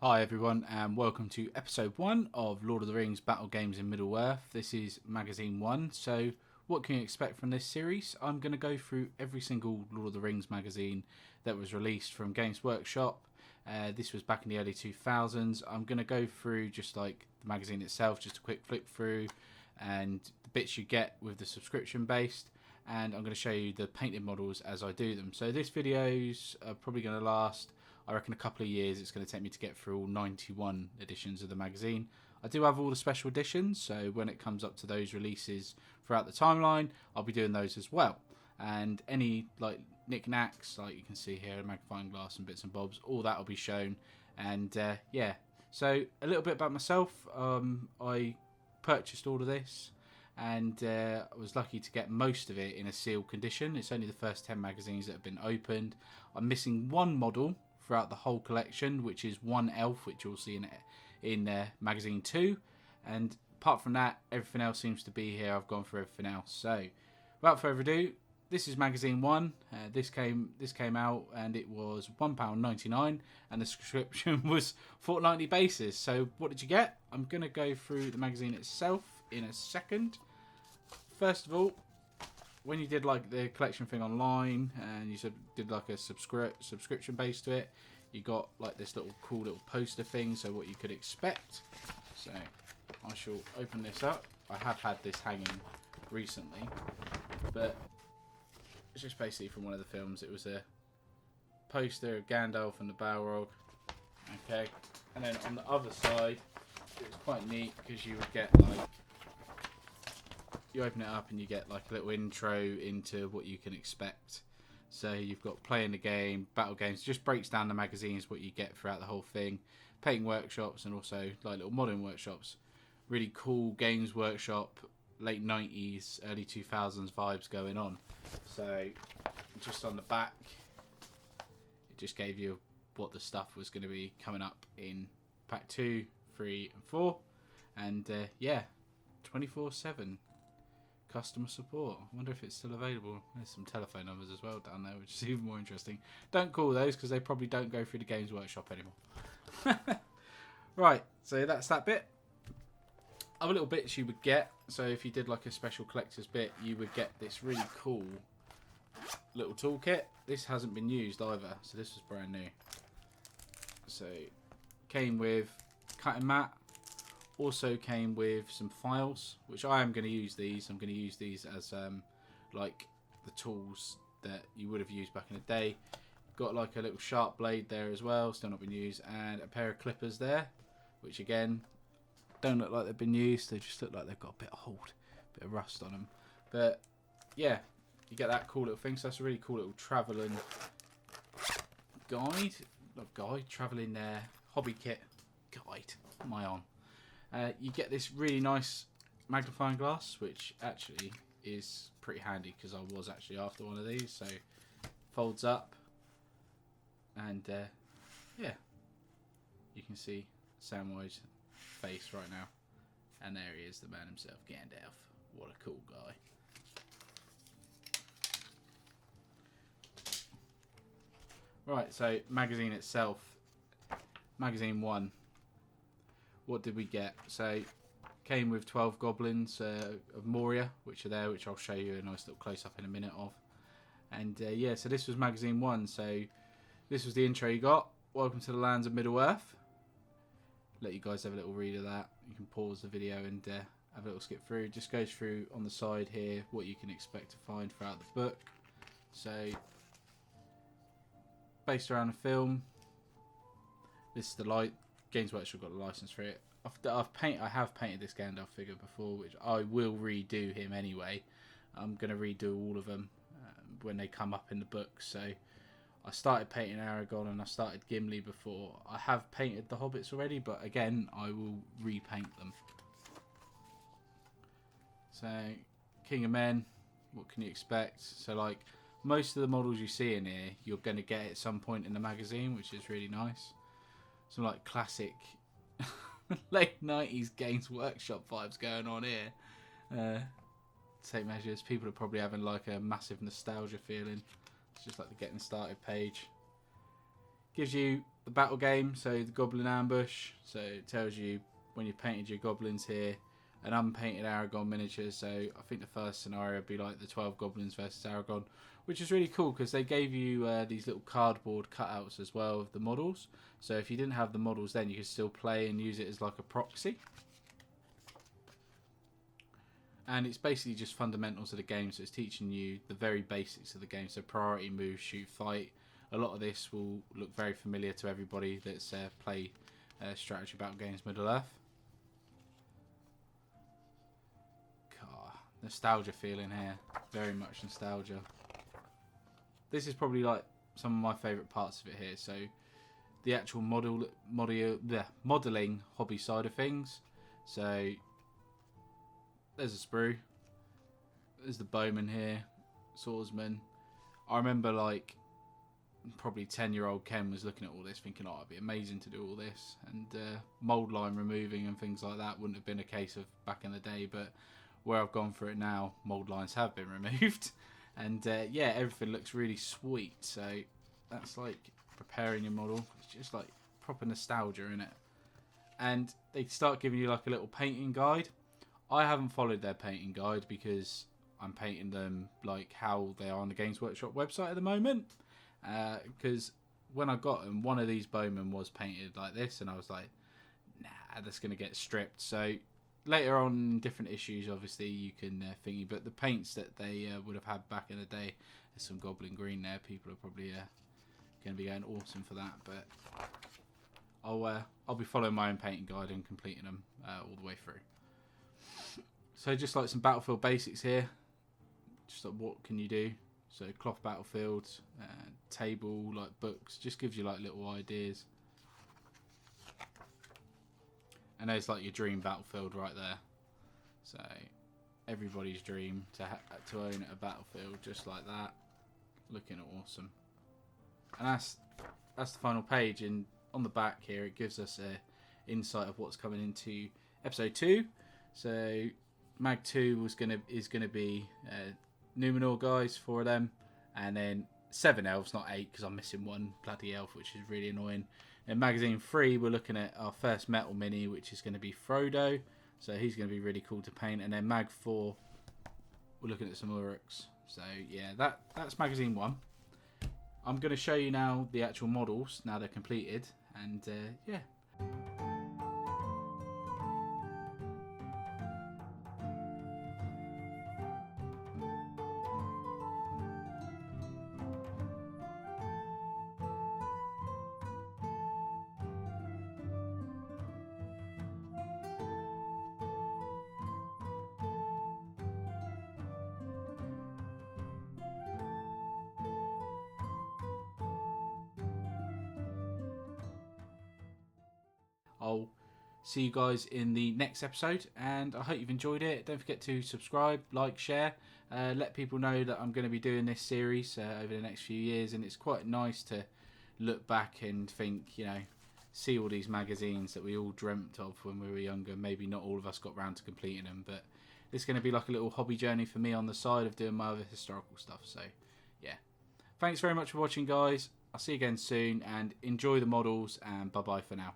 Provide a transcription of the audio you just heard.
Hi everyone and welcome to episode 1 of Lord of the Rings Battle Games in Middle-earth. This is magazine 1, so what can you expect from this series? I'm going to go through every single Lord of the Rings magazine that was released from Games Workshop. This was back in the early 2000s. I'm going to go through just like the magazine itself, just a quick flick through and the bits you get with the subscription based, and I'm going to show you the painted models as I do them. So this video's probably going to last, I reckon, a couple of years. It's going to take me to get through all 91 editions of the magazine. I do have all the special editions, so when it comes up to those releases throughout the timeline, I'll be doing those as well. And any like knickknacks, like you can see here, a magnifying glass and bits and bobs, all that will be shown. And yeah, so a little bit about myself. I purchased all of this, and I was lucky to get most of it in a sealed condition. It's only the first 10 magazines that have been opened. I'm missing one model throughout the whole collection, which is one elf, which you'll see in magazine 2, and apart from that, everything else seems to be here. I've gone through everything else. So without further ado, this is magazine 1. This came out and it was £1.99, and the subscription was fortnightly basis. So what did you get? I'm going to go through the magazine itself in a second. First of all, when you did like the collection thing online and you did like a subscription base to it, you got like this little cool little poster thing, so what you could expect. So I shall open this up. I have had this hanging recently, but it's just basically from one of the films. It was a poster of Gandalf and the Balrog. Okay, and then on the other side, it was quite neat because you would get like, you open it up and you get like a little intro into what you can expect. So you've got playing the game, battle games, just breaks down the magazines, what you get throughout the whole thing, painting workshops, and also like little modern workshops. Really cool Games Workshop, late 90s, early 2000s vibes going on. So just on the back, it just gave you what the stuff was going to be coming up in pack 2, 3 and 4. And yeah, 24/7 customer support. I wonder if it's still available. There's some telephone numbers as well down there, which is even more interesting. Don't call those because they probably don't go through the Games Workshop anymore. Right, so that's that bit. Other little bits you would get. So if you did like a special collector's bit, you would get this really cool little toolkit. This hasn't been used either, so this was brand new. So came with cutting mat. Also came with some files, which I am going to use these. I'm going to use these as like the tools that you would have used back in the day. Got like a little sharp blade there as well, still not been used, and a pair of clippers there, which again don't look like they've been used. They just look like they've got a bit of hold, a bit of rust on them. But yeah, you get that cool little thing. So that's a really cool little travelling guide, not guide, travelling hobby kit guide. Am I on? You get this really nice magnifying glass, which actually is pretty handy because I was actually after one of these. So folds up, and yeah, you can see Samwise face right now, and there he is, the man himself, Gandalf. What a cool guy. Right, so magazine itself, magazine 1. What did we get? So came with 12 goblins of Moria, which are there, which I'll show you a nice little close-up in a minute of. And yeah, so this was magazine 1. So this was the intro you got. Welcome to the lands of Middle-earth. Let you guys have a little read of that. You can pause the video and have a little skip through. It just goes through on the side here what you can expect to find throughout the book. So based around the film. This is the light. Games Workshop got a license for it. I have painted this Gandalf figure before, which I will redo him anyway. I'm going to redo all of them when they come up in the book. So I started painting Aragorn and I started Gimli before. I have painted the Hobbits already, but again, I will repaint them. So King of Men, what can you expect? So like most of the models you see in here, you're going to get at some point in the magazine, which is really nice. Some like classic late 90s Games Workshop vibes going on here. Tape measures. People are probably having like a massive nostalgia feeling. It's just like the getting started page. Gives you the battle game, so the goblin ambush. So it tells you when you've painted your goblins here. An unpainted Aragon miniature, so I think the first scenario would be like the 12 goblins versus Aragon, which is really cool because they gave you these little cardboard cutouts as well of the models. So if you didn't have the models then, you could still play and use it as like a proxy. And it's basically just fundamentals of the game, so it's teaching you the very basics of the game. So priority, move, shoot, fight. A lot of this will look very familiar to everybody that's played strategy battle games Middle-earth. Nostalgia feeling here, very much nostalgia. This is probably like some of my favourite parts of it here. So the actual modelling hobby side of things. So there's a sprue, there's the bowman here, swordsman. I remember like probably 10-year-old Ken was looking at all this thinking, oh, it'd be amazing to do all this, and mould line removing and things like that wouldn't have been a case of back in the day, but where I've gone for it now, mould lines have been removed, and yeah, everything looks really sweet. So that's like preparing your model. It's just like proper nostalgia in it. And they start giving you like a little painting guide. I haven't followed their painting guide because I'm painting them like how they are on the Games Workshop website at the moment. Because when I got them, one of these bowmen was painted like this, and I was like, nah, that's going to get stripped. So later on in different issues, obviously, you can thingy, but the paints that they would have had back in the day, there's some goblin green there. People are probably going to be going awesome for that, but I'll be following my own painting guide and completing them all the way through. So just like some battlefield basics here, just like what can you do? So cloth battlefields, table, like books, just gives you like little ideas. And there's like your dream battlefield right there. So everybody's dream to own a battlefield just like that, looking awesome. And that's the final page. And on the back here, it gives us a insight of what's coming into episode 2. So Mag 2 is gonna be Numenor guys, 4 of them, and then 7 elves, not 8, because I'm missing one bloody elf, which is really annoying. In magazine 3, we're looking at our first metal mini, which is going to be Frodo. So he's going to be really cool to paint. And then mag 4, we're looking at some Uruks. So yeah, that's magazine 1. I'm going to show you now the actual models, now they're completed. And yeah. I'll see you guys in the next episode, and I hope you've enjoyed it. Don't forget to subscribe, like, share, let people know that I'm going to be doing this series over the next few years, and it's quite nice to look back and think, you know, see all these magazines that we all dreamt of when we were younger. Maybe not all of us got round to completing them, but it's going to be like a little hobby journey for me on the side of doing my other historical stuff. So yeah, thanks very much for watching, guys. I'll see you again soon, and enjoy the models, and bye bye for now.